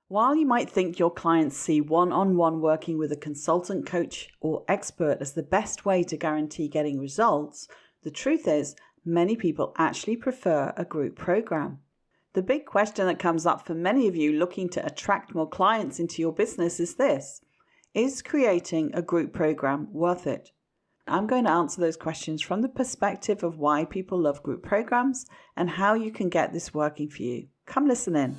While you might think your clients see one-on-one working with a consultant, coach, or expert as the best way to guarantee getting results, the truth is many people actually prefer a group program. The big question that comes up for many of you looking to attract more clients into your business is this: is creating a group program worth it? I'm going to answer those questions from the perspective of why people love group programs and how you can get this working for you. Come listen in.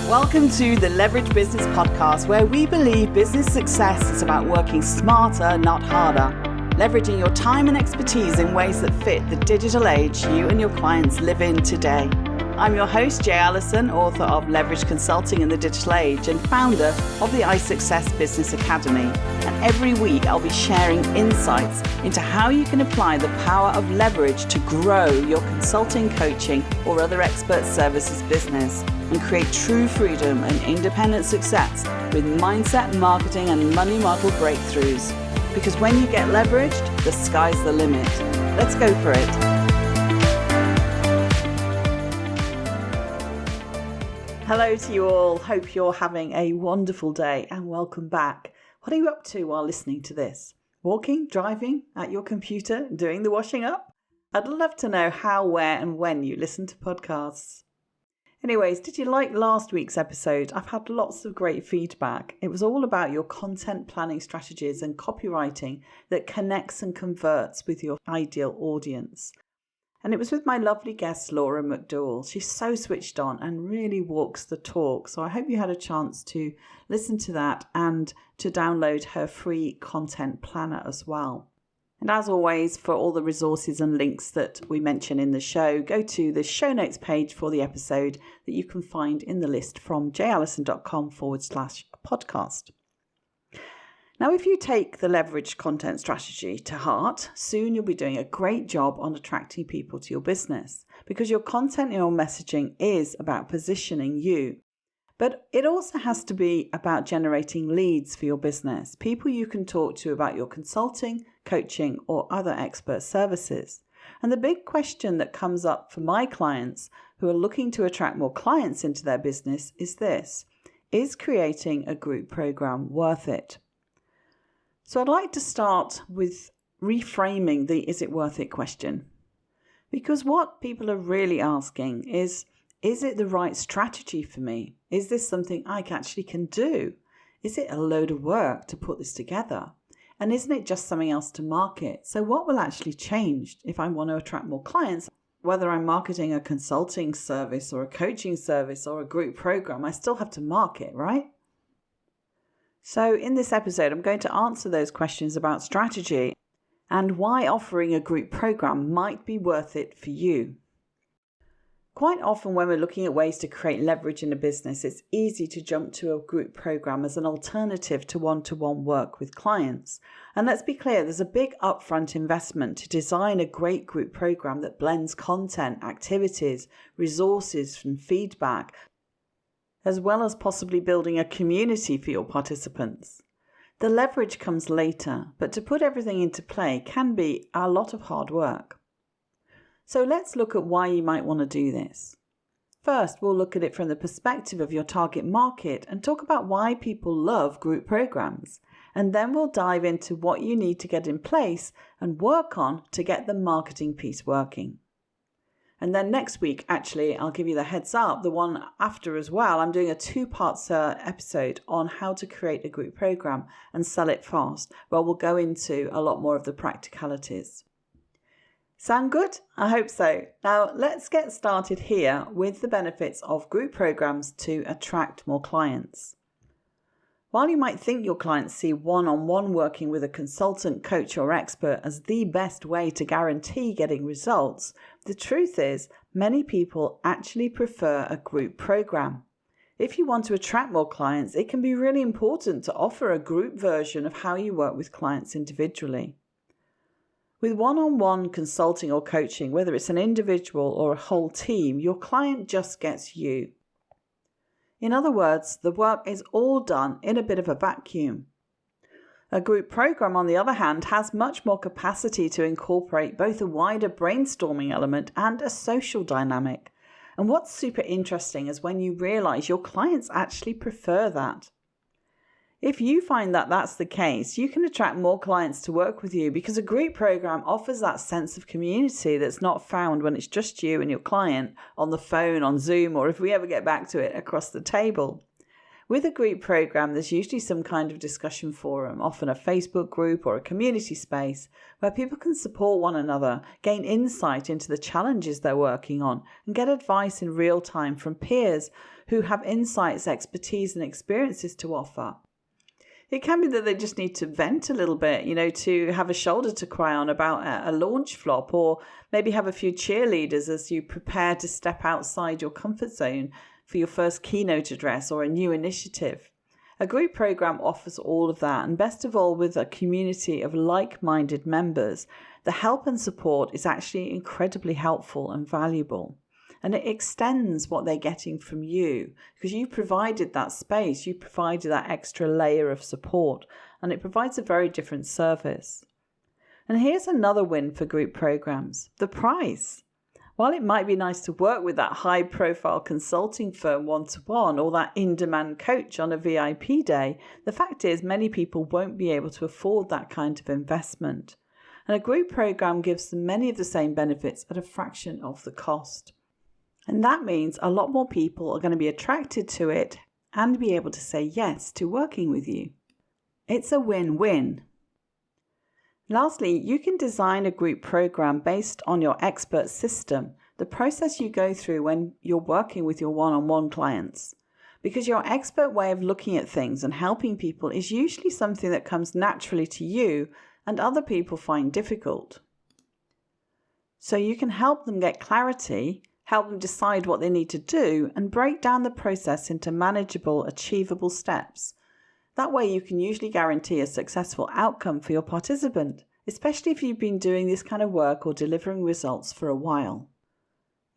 Welcome to the Leverage Business Podcast, where we believe business success is about working smarter, not harder, leveraging your time and expertise in ways that fit the digital age you and your clients live in today. I'm your host, Jay Allison, author of Leverage Consulting in the Digital Age and founder of the iSuccess Business Academy. And every week I'll be sharing insights into how you can apply the power of leverage to grow your consulting, coaching, or other expert services business and create true freedom and independent success with mindset, marketing, and money model breakthroughs. Because when you get leveraged, the sky's the limit. Let's go for it. Hello to you all. Hope you're having a wonderful day and welcome back. What are you up to while listening to this? Walking, driving, at your computer, doing the washing up? I'd love to know how, where, and when you listen to podcasts. Anyways, did you like last week's episode? I've had lots of great feedback. It was all about your content planning strategies and copywriting that connects and converts with your ideal audience. And it was with my lovely guest, Laura McDowell. She's so switched on and really walks the talk. So I hope you had a chance to listen to that and to download her free content planner as well. And as always, for all the resources and links that we mention in the show, go to the show notes page for the episode that you can find in the list from jallison.com/podcast. Now, if you take the leverage content strategy to heart, soon you'll be doing a great job on attracting people to your business because your content and your messaging is about positioning you. But it also has to be about generating leads for your business, people you can talk to about your consulting, coaching, or other expert services. And the big question that comes up for my clients who are looking to attract more clients into their business is this: is creating a group program worth it? So I'd like to start with reframing the "is it worth it" question. Because what people are really asking is it the right strategy for me? Is this something I actually can do? Is it a load of work to put this together? And isn't it just something else to market? So what will actually change if I want to attract more clients? Whether I'm marketing a consulting service or a coaching service or a group program, I still have to market, right? So in this episode, I'm going to answer those questions about strategy and why offering a group program might be worth it for you. Quite often when we're looking at ways to create leverage in a business, it's easy to jump to a group program as an alternative to one-to-one work with clients. And let's be clear, there's a big upfront investment to design a great group program that blends content, activities, resources, and feedback, as well as possibly building a community for your participants. The leverage comes later, but to put everything into play can be a lot of hard work. So let's look at why you might want to do this. First, we'll look at it from the perspective of your target market and talk about why people love group programs. And then we'll dive into what you need to get in place and work on to get the marketing piece working. And then next week, actually, I'll give you the heads up, the one after as well. I'm doing a 2-part episode on how to create a group program and sell it fast, where we'll go into a lot more of the practicalities. Sound good? I hope so. Now, let's get started here with the benefits of group programs to attract more clients. While you might think your clients see one-on-one working with a consultant, coach, or expert as the best way to guarantee getting results, the truth is many people actually prefer a group program. If you want to attract more clients, it can be really important to offer a group version of how you work with clients individually. With one-on-one consulting or coaching, whether it's an individual or a whole team, your client just gets you. In other words, the work is all done in a bit of a vacuum. A group program, on the other hand, has much more capacity to incorporate both a wider brainstorming element and a social dynamic. And what's super interesting is when you realize your clients actually prefer that. If you find that that's the case, you can attract more clients to work with you because a group program offers that sense of community that's not found when it's just you and your client on the phone, on Zoom, or if we ever get back to it, across the table. With a group program, there's usually some kind of discussion forum, often a Facebook group or a community space, where people can support one another, gain insight into the challenges they're working on, and get advice in real time from peers who have insights, expertise, and experiences to offer. It can be that they just need to vent a little bit, to have a shoulder to cry on about a launch flop, or maybe have a few cheerleaders as you prepare to step outside your comfort zone for your first keynote address or a new initiative. A group program offers all of that, and best of all, with a community of like-minded members, the help and support is actually incredibly helpful and valuable. And it extends what they're getting from you because you provided that space, you provided that extra layer of support, and it provides a very different service. And here's another win for group programs: the price. While it might be nice to work with that high-profile consulting firm one-to-one or that in-demand coach on a VIP day, the fact is many people won't be able to afford that kind of investment. And a group program gives them many of the same benefits at a fraction of the cost. And that means a lot more people are going to be attracted to it and be able to say yes to working with you. It's a win-win. Lastly, you can design a group program based on your expert system, the process you go through when you're working with your one-on-one clients. Because your expert way of looking at things and helping people is usually something that comes naturally to you and other people find difficult. So you can help them get clarity, help them decide what they need to do, and break down the process into manageable, achievable steps. That way you can usually guarantee a successful outcome for your participant, especially if you've been doing this kind of work or delivering results for a while.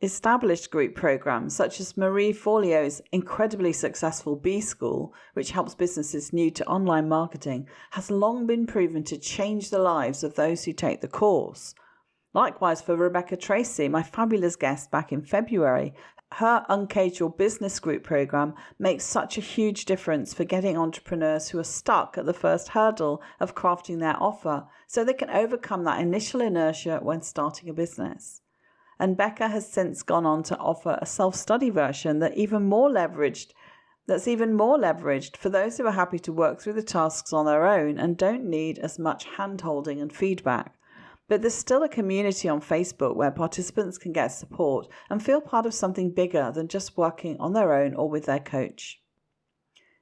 Established group programs such as Marie Forleo's incredibly successful B School, which helps businesses new to online marketing, has long been proven to change the lives of those who take the course. Likewise for Rebecca Tracy, my fabulous guest back in February, her Uncage Your Business Group program makes such a huge difference for getting entrepreneurs who are stuck at the first hurdle of crafting their offer so they can overcome that initial inertia when starting a business. And Becca has since gone on to offer a self-study version that's even more leveraged for those who are happy to work through the tasks on their own and don't need as much hand-holding and feedback. But there's still a community on Facebook where participants can get support and feel part of something bigger than just working on their own or with their coach.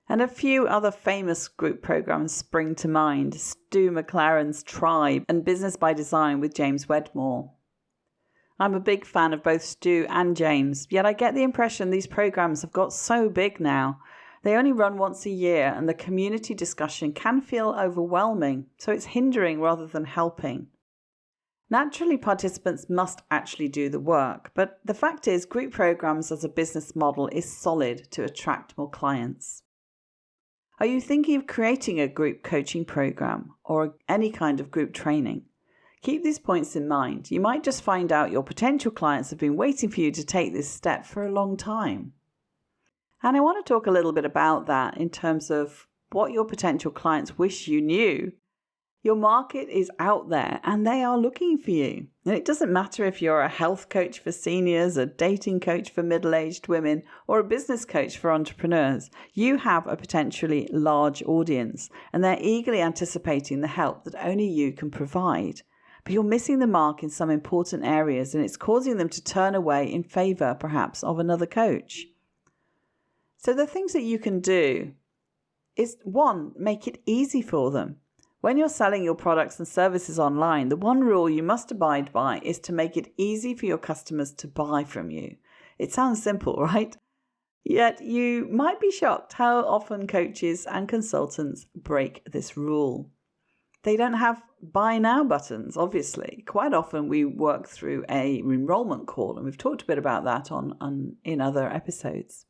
And a few other famous group programs spring to mind: Stu McLaren's Tribe and Business by Design with James Wedmore. I'm a big fan of both Stu and James, yet I get the impression these programs have got so big now. They only run once a year and the community discussion can feel overwhelming, so it's hindering rather than helping. Naturally, participants must actually do the work, but the fact is group programs as a business model is solid to attract more clients. Are you thinking of creating a group coaching program or any kind of group training? Keep these points in mind. You might just find out your potential clients have been waiting for you to take this step for a long time. And I want to talk a little bit about that in terms of what your potential clients wish you knew. Your market is out there and they are looking for you. And it doesn't matter if you're a health coach for seniors, a dating coach for middle-aged women, or a business coach for entrepreneurs. You have a potentially large audience and they're eagerly anticipating the help that only you can provide. But you're missing the mark in some important areas and it's causing them to turn away in favor, perhaps, of another coach. So the things that you can do is, 1, make it easy for them. When you're selling your products and services online, the one rule you must abide by is to make it easy for your customers to buy from you. It sounds simple, right? Yet you might be shocked how often coaches and consultants break this rule. They don't have buy now buttons, obviously. Quite often we work through a enrollment call, and we've talked a bit about that in other episodes.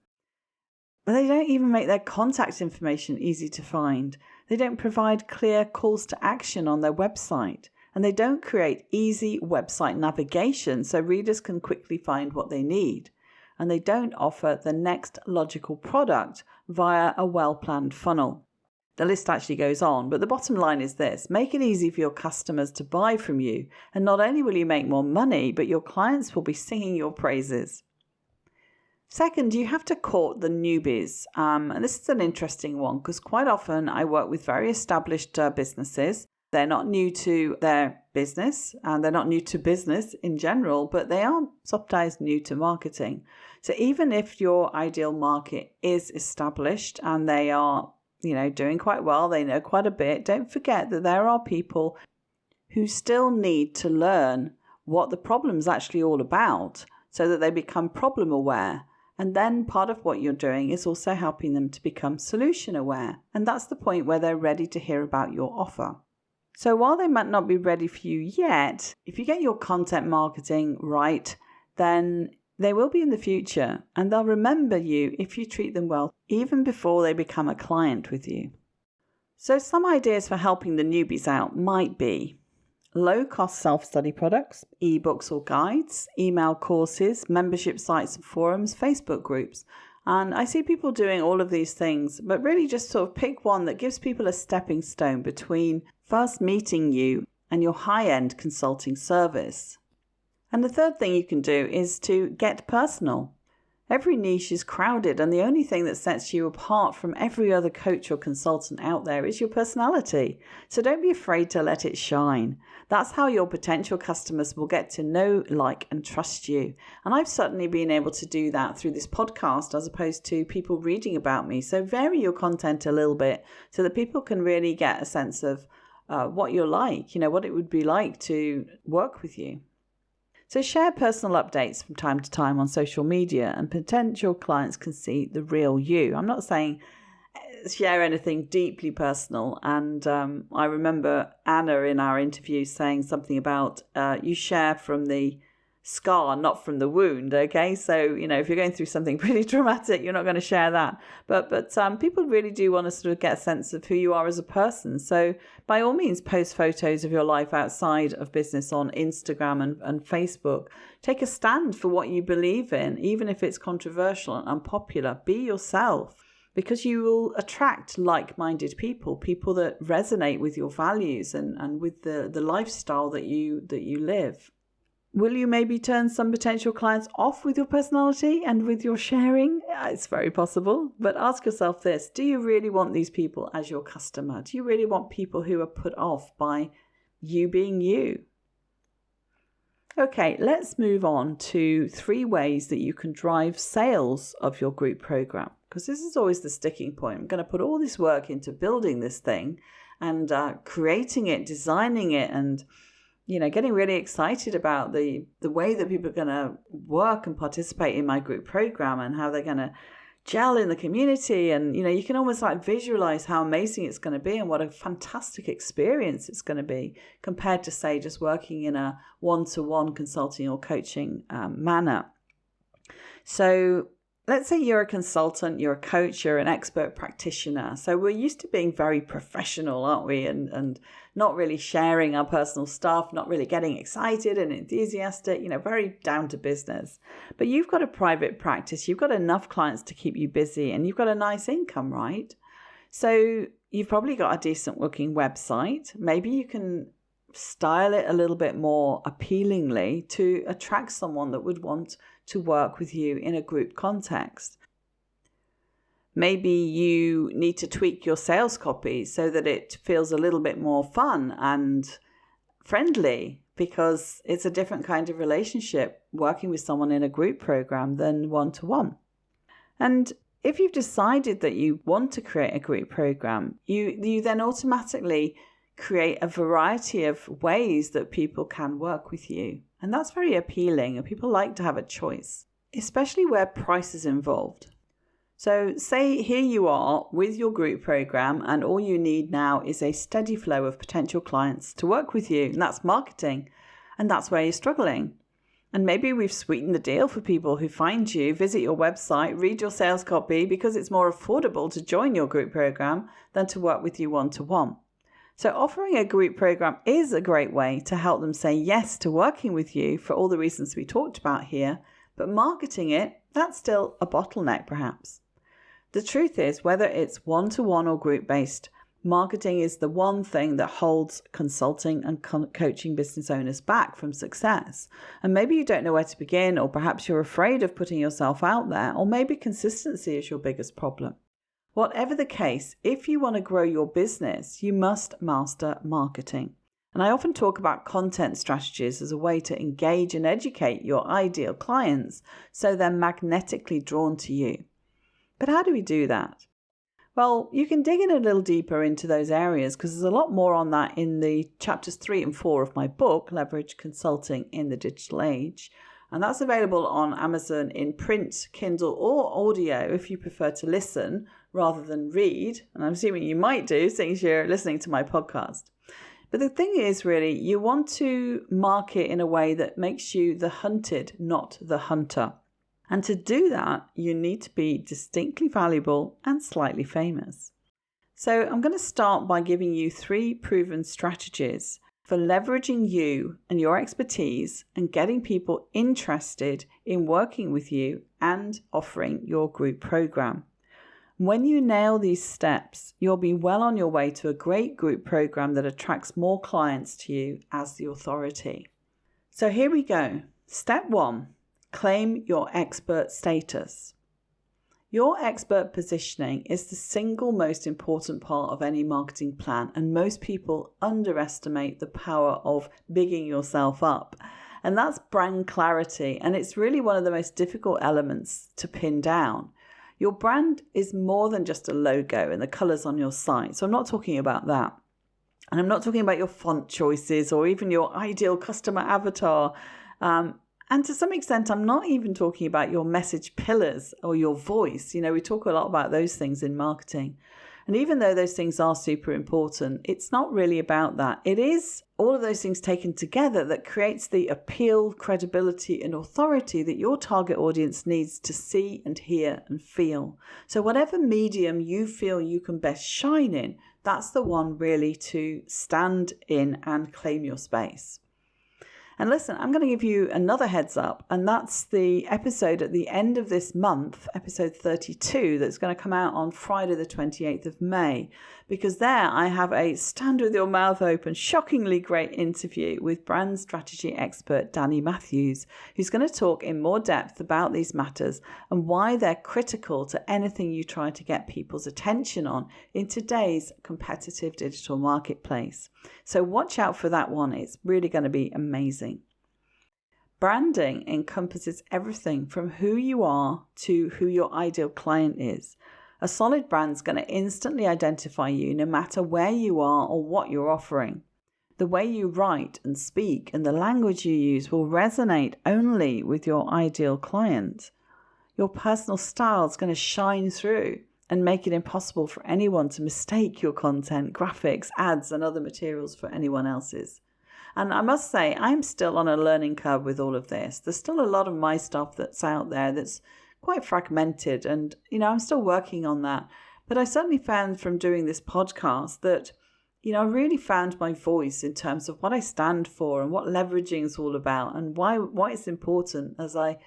But they don't even make their contact information easy to find. They don't provide clear calls to action on their website. And they don't create easy website navigation so readers can quickly find what they need. and they don't offer the next logical product via a well-planned funnel. The list actually goes on, but the bottom line is this: make it easy for your customers to buy from you, and not only will you make more money, but your clients will be singing your praises. Second, you have to court the newbies. And this is an interesting one because quite often I work with very established businesses. They're not new to their business and they're not new to business in general, but they are sometimes new to marketing. So even if your ideal market is established and they are, doing quite well, they know quite a bit, don't forget that there are people who still need to learn what the problem is actually all about so that they become problem aware. And then part of what you're doing is also helping them to become solution aware. And that's the point where they're ready to hear about your offer. So while they might not be ready for you yet, if you get your content marketing right, then they will be in the future and they'll remember you if you treat them well, even before they become a client with you. So some ideas for helping the newbies out might be low-cost self-study products, ebooks or guides, email courses, membership sites and forums, Facebook groups. And I see people doing all of these things, but really just sort of pick one that gives people a stepping stone between first meeting you and your high-end consulting service. And the third thing you can do is to get personal. Every niche is crowded, and the only thing that sets you apart from every other coach or consultant out there is your personality. So don't be afraid to let it shine. That's how your potential customers will get to know, like, and trust you. And I've certainly been able to do that through this podcast as opposed to people reading about me. So vary your content a little bit so that people can really get a sense of what you're like, what it would be like to work with you. So share personal updates from time to time on social media and potential clients can see the real you. I'm not saying share anything deeply personal. And I remember Anna in our interview saying something about you share from the scar, not from the wound. Okay, so if you're going through something pretty traumatic, you're not going to share that. But people really do want to sort of get a sense of who you are as a person. So by all means, post photos of your life outside of business on Instagram and Facebook. Take a stand for what you believe in, even if it's controversial and unpopular. Be yourself, because you will attract like-minded people that resonate with your values and with the lifestyle that you live. Will you maybe turn some potential clients off with your personality and with your sharing? It's very possible. But ask yourself this: do you really want these people as your customer? Do you really want people who are put off by you being you? Okay, let's move on to 3 ways that you can drive sales of your group program, because this is always the sticking point. I'm going to put all this work into building this thing and creating it, designing it, and getting really excited about the way that people are going to work and participate in my group program and how they're going to gel in the community. And, you can almost visualize how amazing it's going to be and what a fantastic experience it's going to be compared to, say, just working in a one-to-one consulting or coaching manner. So let's say you're a consultant, you're a coach, you're an expert practitioner. So we're used to being very professional, aren't we? And not really sharing our personal stuff, not really getting excited and enthusiastic, very down to business. But you've got a private practice, you've got enough clients to keep you busy, and you've got a nice income, right? So you've probably got a decent looking website. Maybe you can style it a little bit more appealingly to attract someone that would want to work with you in a group context. Maybe you need to tweak your sales copy so that it feels a little bit more fun and friendly, because it's a different kind of relationship working with someone in a group program than one-to-one. And if you've decided that you want to create a group program, you then automatically create a variety of ways that people can work with you. And that's very appealing, and people like to have a choice, especially where price is involved. So say here you are with your group program, and all you need now is a steady flow of potential clients to work with you. And that's marketing. And that's where you're struggling. And maybe we've sweetened the deal for people who find you, visit your website, read your sales copy, because it's more affordable to join your group program than to work with you one-to-one. So offering a group program is a great way to help them say yes to working with you for all the reasons we talked about here. but marketing it, that's still a bottleneck perhaps. The truth is, whether it's one-to-one or group-based, marketing is the one thing that holds consulting and coaching business owners back from success. And maybe you don't know where to begin, or perhaps you're afraid of putting yourself out there, or maybe consistency is your biggest problem. Whatever the case, if you want to grow your business, you must master marketing. And I often talk about content strategies as a way to engage and educate your ideal clients so they're magnetically drawn to you. But how do we do that? Well, you can dig in a little deeper into those areas because there's a lot more on that in the chapters 3 and 4 of my book, Leverage Consulting in the Digital Age. And that's available on Amazon in print, Kindle, or audio if you prefer to listen rather than read. And I'm assuming you might do since you're listening to my podcast. But the thing is, really, you want to market in a way that makes you the hunted, not the hunter. And to do that, you need to be distinctly valuable and slightly famous. So I'm going to start by giving you 3 proven strategies for leveraging you and your expertise and getting people interested in working with you and offering your group program. When you nail these steps, you'll be well on your way to a great group program that attracts more clients to you as the authority. So here we go. Step 1. Claim your expert status. Your expert positioning is the single most important part of any marketing plan, and most people underestimate the power of bigging yourself up. And that's brand clarity, and it's really one of the most difficult elements to pin down. Your brand is more than just a logo and the colours on your site, so I'm not talking about that. And I'm not talking about your font choices or even your ideal customer avatar. And to some extent, I'm not even talking about your message pillars or your voice. We talk a lot about those things in marketing. And even though those things are super important, it's not really about that. It is all of those things taken together that creates the appeal, credibility, and authority that your target audience needs to see and hear and feel. So whatever medium you feel you can best shine in, that's the one really to stand in and claim your space. And listen, I'm going to give you another heads up, and that's the episode at the end of this month, episode 32, that's going to come out on Friday the 28th of May, because there I have a stand with your mouth open, shockingly great interview with brand strategy expert Danny Matthews, who's going to talk in more depth about these matters and why they're critical to anything you try to get people's attention on in today's competitive digital marketplace. So watch out for that one. It's really going to be amazing. Branding encompasses everything from who you are to who your ideal client is. A solid brand's going to instantly identify you no matter where you are or what you're offering. The way you write and speak and the language you use will resonate only with your ideal client. Your personal style is going to shine through and make it impossible for anyone to mistake your content, graphics, ads, and other materials for anyone else's. And I must say, I'm still on a learning curve with all of this. There's still a lot of my stuff that's out there that's quite fragmented, and I'm still working on that. But I certainly found from doing this podcast that I really found my voice in terms of what I stand for and what leveraging is all about and why it's important, as I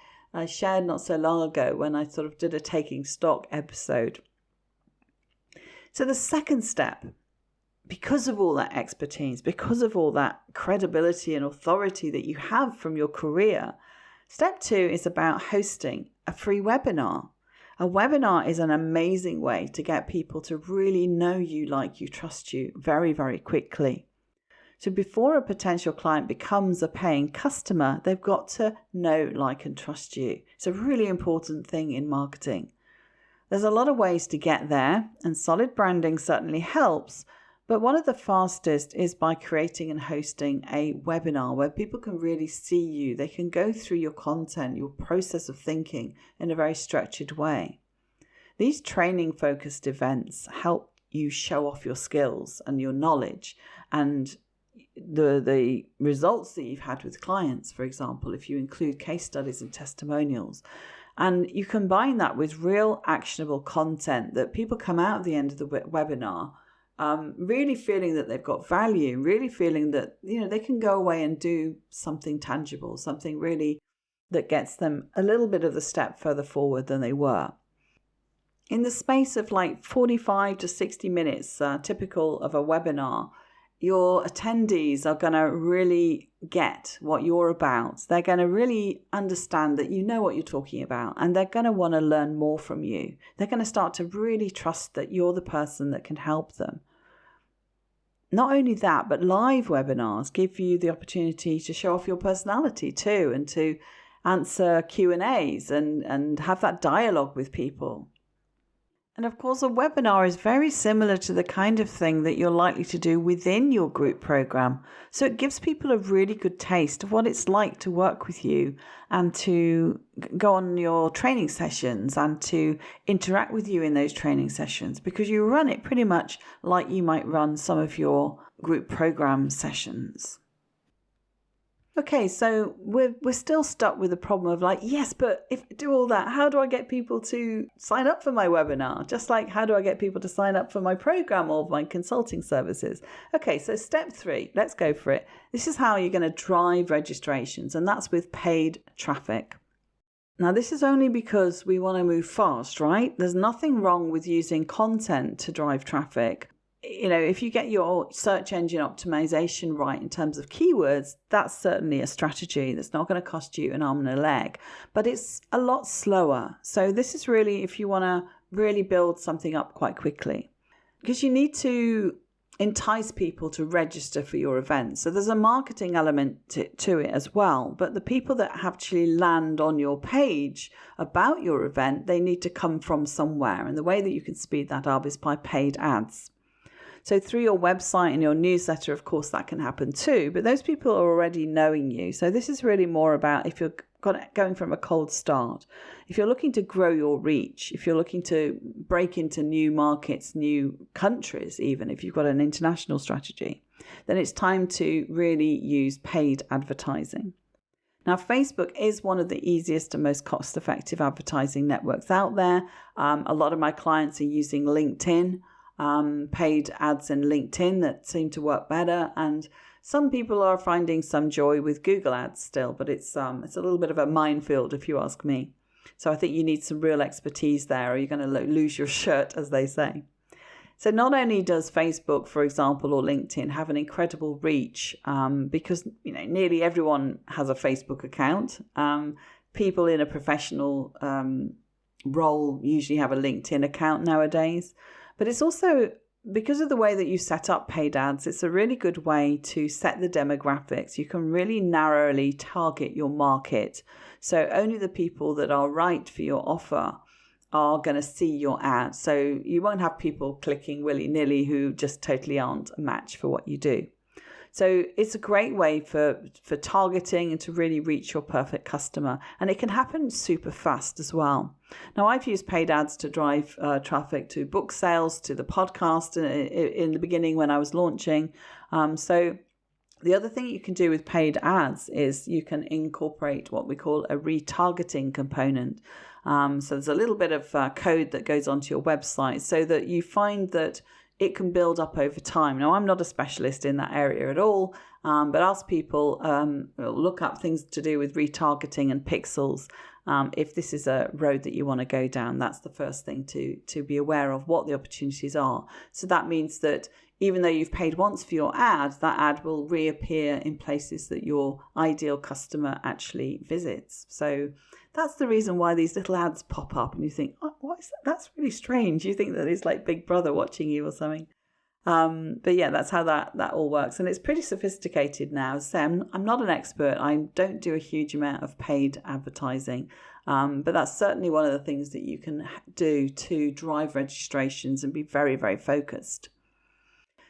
shared not so long ago when I sort of did a taking stock episode. So the second step, because of all that expertise, because of all that credibility and authority that you have from your career, step 2 is about hosting a free webinar. A webinar is an amazing way to get people to really know you, like you, trust you very, very quickly. So before a potential client becomes a paying customer, they've got to know, like, and trust you. It's a really important thing in marketing. There's a lot of ways to get there, and solid branding certainly helps. But one of the fastest is by creating and hosting a webinar where people can really see you. They can go through your content, your process of thinking in a very structured way. These training-focused events help you show off your skills and your knowledge and the results that you've had with clients, for example, if you include case studies and testimonials. And you combine that with real actionable content that people come out at the end of the webinar really feeling that they've got value, really feeling that they can go away and do something tangible, something really that gets them a little bit of the step further forward than they were. In the space of like 45 to 60 minutes, typical of a webinar, your attendees are going to really get what you're about. They're going to really understand that you know what you're talking about, and they're going to want to learn more from you. They're going to start to really trust that you're the person that can help them. Not only that, but live webinars give you the opportunity to show off your personality too, and to answer Q&As and have that dialogue with people. And of course, a webinar is very similar to the kind of thing that you're likely to do within your group program. So it gives people a really good taste of what it's like to work with you and to go on your training sessions and to interact with you in those training sessions, because you run it pretty much like you might run some of your group program sessions. Okay, so we're still stuck with the problem of like, yes, but if I do all that, how do I get people to sign up for my webinar? Just like, how do I get people to sign up for my program or my consulting services? Okay, so step 3, let's go for it. This is how you're going to drive registrations, and that's with paid traffic. Now, this is only because we want to move fast, right? There's nothing wrong with using content to drive traffic. You know, if you get your search engine optimization right in terms of keywords, that's certainly a strategy that's not going to cost you an arm and a leg, but it's a lot slower. So this is really if you want to really build something up quite quickly, because you need to entice people to register for your event. So there's a marketing element to it as well, but the people that actually land on your page about your event, they need to come from somewhere. And the way that you can speed that up is by paid ads. So through your website and your newsletter, of course, that can happen too. But those people are already knowing you. So this is really more about if you're going from a cold start. If you're looking to grow your reach, if you're looking to break into new markets, new countries, even if you've got an international strategy, then it's time to really use paid advertising. Now, Facebook is one of the easiest and most cost-effective advertising networks out there. A lot of my clients are using LinkedIn. Paid ads in LinkedIn that seem to work better, and some people are finding some joy with Google ads still, but it's a little bit of a minefield if you ask me. So I think you need some real expertise there, or you're going to lose your shirt, as they say. So not only does Facebook, for example, or LinkedIn have an incredible reach, because nearly everyone has a Facebook account. People in a professional role usually have a LinkedIn account nowadays. But it's also, because of the way that you set up paid ads, it's a really good way to set the demographics. You can really narrowly target your market. So only the people that are right for your offer are going to see your ad. So you won't have people clicking willy-nilly who just totally aren't a match for what you do. So it's a great way for targeting and to really reach your perfect customer. And it can happen super fast as well. Now, I've used paid ads to drive traffic to book sales, to the podcast in the beginning when I was launching. So the other thing you can do with paid ads is you can incorporate what we call a retargeting component. So there's a little bit of code that goes onto your website so that you find that it can build up over time. Now, I'm not a specialist in that area at all, but ask people, look up things to do with retargeting and pixels. If this is a road that you want to go down, that's the first thing to be aware of what the opportunities are. So that means that even though you've paid once for your ad, that ad will reappear in places that your ideal customer actually visits. So that's the reason why these little ads pop up and you think, oh, what is that? That's really strange. You think that it's like Big Brother watching you or something. But yeah, that's how that all works. And it's pretty sophisticated now. So I'm not an expert. I don't do a huge amount of paid advertising. But that's certainly one of the things that you can do to drive registrations and be very, very focused.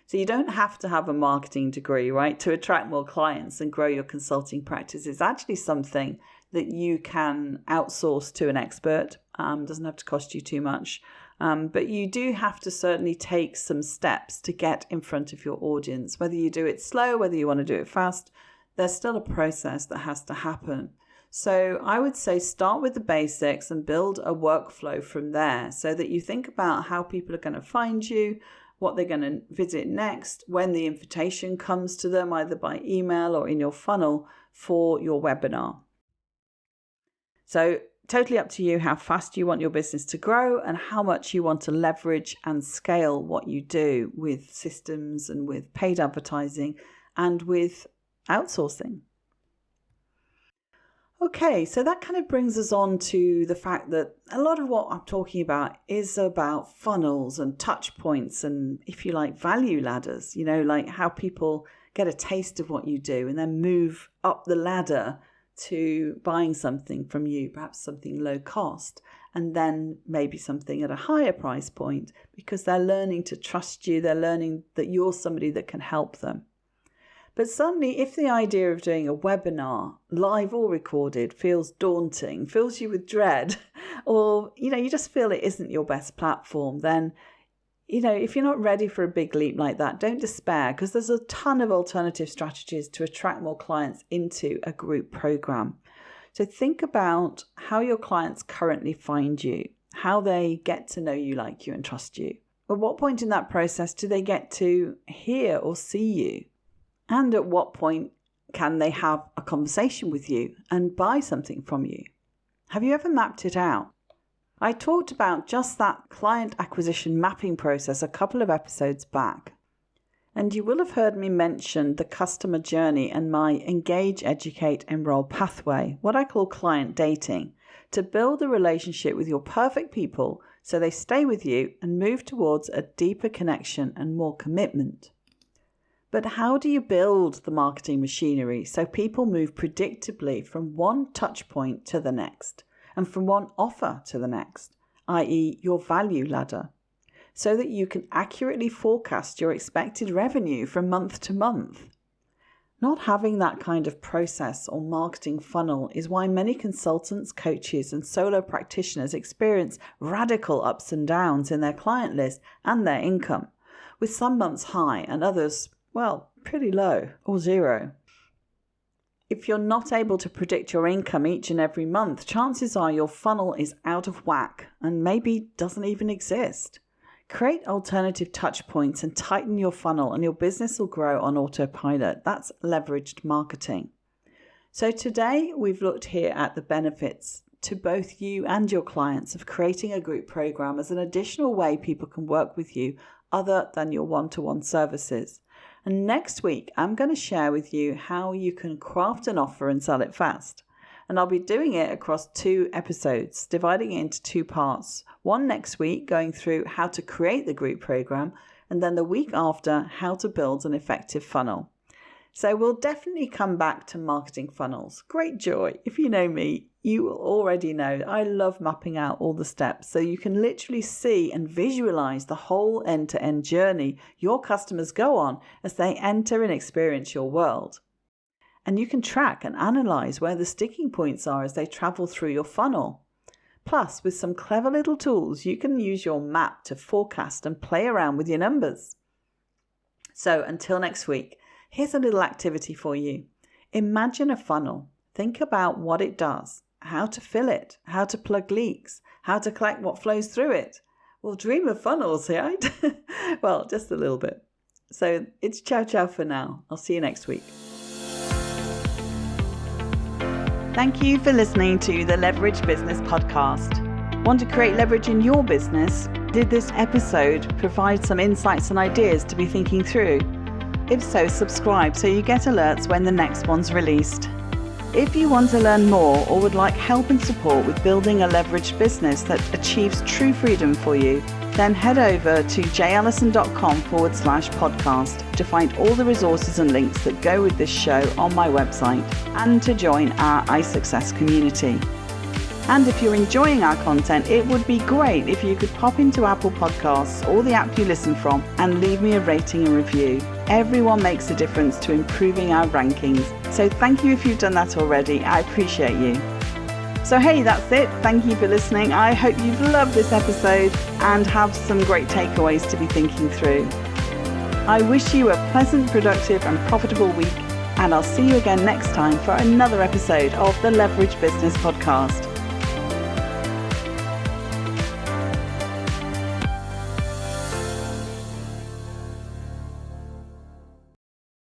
So you don't have to have a marketing degree, right, to attract more clients and grow your consulting practice. It's actually something that you can outsource to an expert. Doesn't have to cost you too much. But you do have to certainly take some steps to get in front of your audience. Whether you do it slow, whether you want to do it fast, there's still a process that has to happen. So I would say start with the basics and build a workflow from there so that you think about how people are going to find you, what they're going to visit next, when the invitation comes to them, either by email or in your funnel for your webinar. So totally up to you how fast you want your business to grow and how much you want to leverage and scale what you do with systems and with paid advertising and with outsourcing. Okay, so that kind of brings us on to the fact that a lot of what I'm talking about is about funnels and touch points and, if you like, value ladders, like how people get a taste of what you do and then move up the ladder to buying something from you, perhaps something low cost, and then maybe something at a higher price point because they're learning to trust you, they're learning that you're somebody that can help them. But suddenly, if the idea of doing a webinar, live or recorded, feels daunting, fills you with dread, or, you just feel it isn't your best platform, then, if you're not ready for a big leap like that, don't despair, because there's a ton of alternative strategies to attract more clients into a group program. So think about how your clients currently find you, how they get to know you, like you, and trust you. At what point in that process do they get to hear or see you? And at what point can they have a conversation with you and buy something from you? Have you ever mapped it out? I talked about just that client acquisition mapping process a couple of episodes back. And you will have heard me mention the customer journey and my engage, educate, enroll pathway, what I call client dating, to build a relationship with your perfect people so they stay with you and move towards a deeper connection and more commitment. But how do you build the marketing machinery so people move predictably from one touch point to the next and from one offer to the next, i.e. your value ladder, so that you can accurately forecast your expected revenue from month to month? Not having that kind of process or marketing funnel is why many consultants, coaches, and solo practitioners experience radical ups and downs in their client list and their income, with some months high and others, pretty low or zero. If you're not able to predict your income each and every month, chances are your funnel is out of whack and maybe doesn't even exist. Create alternative touch points and tighten your funnel and your business will grow on autopilot. That's leveraged marketing. So today we've looked here at the benefits to both you and your clients of creating a group program as an additional way people can work with you other than your one-to-one services. And next week, I'm going to share with you how you can craft an offer and sell it fast. And I'll be doing it across 2 episodes, dividing it into 2 parts. One next week, going through how to create the group program, and then the week after, how to build an effective funnel. So we'll definitely come back to marketing funnels. Great joy. If you know me, you will already know I love mapping out all the steps so you can literally see and visualize the whole end-to-end journey your customers go on as they enter and experience your world. And you can track and analyze where the sticking points are as they travel through your funnel. Plus, with some clever little tools, you can use your map to forecast and play around with your numbers. So until next week, here's a little activity for you. Imagine a funnel. Think about what it does, how to fill it, how to plug leaks, how to collect what flows through it. Well, dream of funnels, right? Well, just a little bit. So it's ciao for now. I'll see you next week. Thank you for listening to the Leverage Business Podcast. Want to create leverage in your business? Did this episode provide some insights and ideas to be thinking through? If so, subscribe so you get alerts when the next one's released. If you want to learn more or would like help and support with building a leveraged business that achieves true freedom for you, then head over to jallison.com/podcast to find all the resources and links that go with this show on my website and to join our iSuccess community. And if you're enjoying our content, it would be great if you could pop into Apple Podcasts or the app you listen from and leave me a rating and review. Everyone makes a difference to improving our rankings. So thank you if you've done that already. I appreciate you. So hey, that's it. Thank you for listening. I hope you've loved this episode and have some great takeaways to be thinking through. I wish you a pleasant, productive and profitable week, and I'll see you again next time for another episode of the Leverage Business Podcast.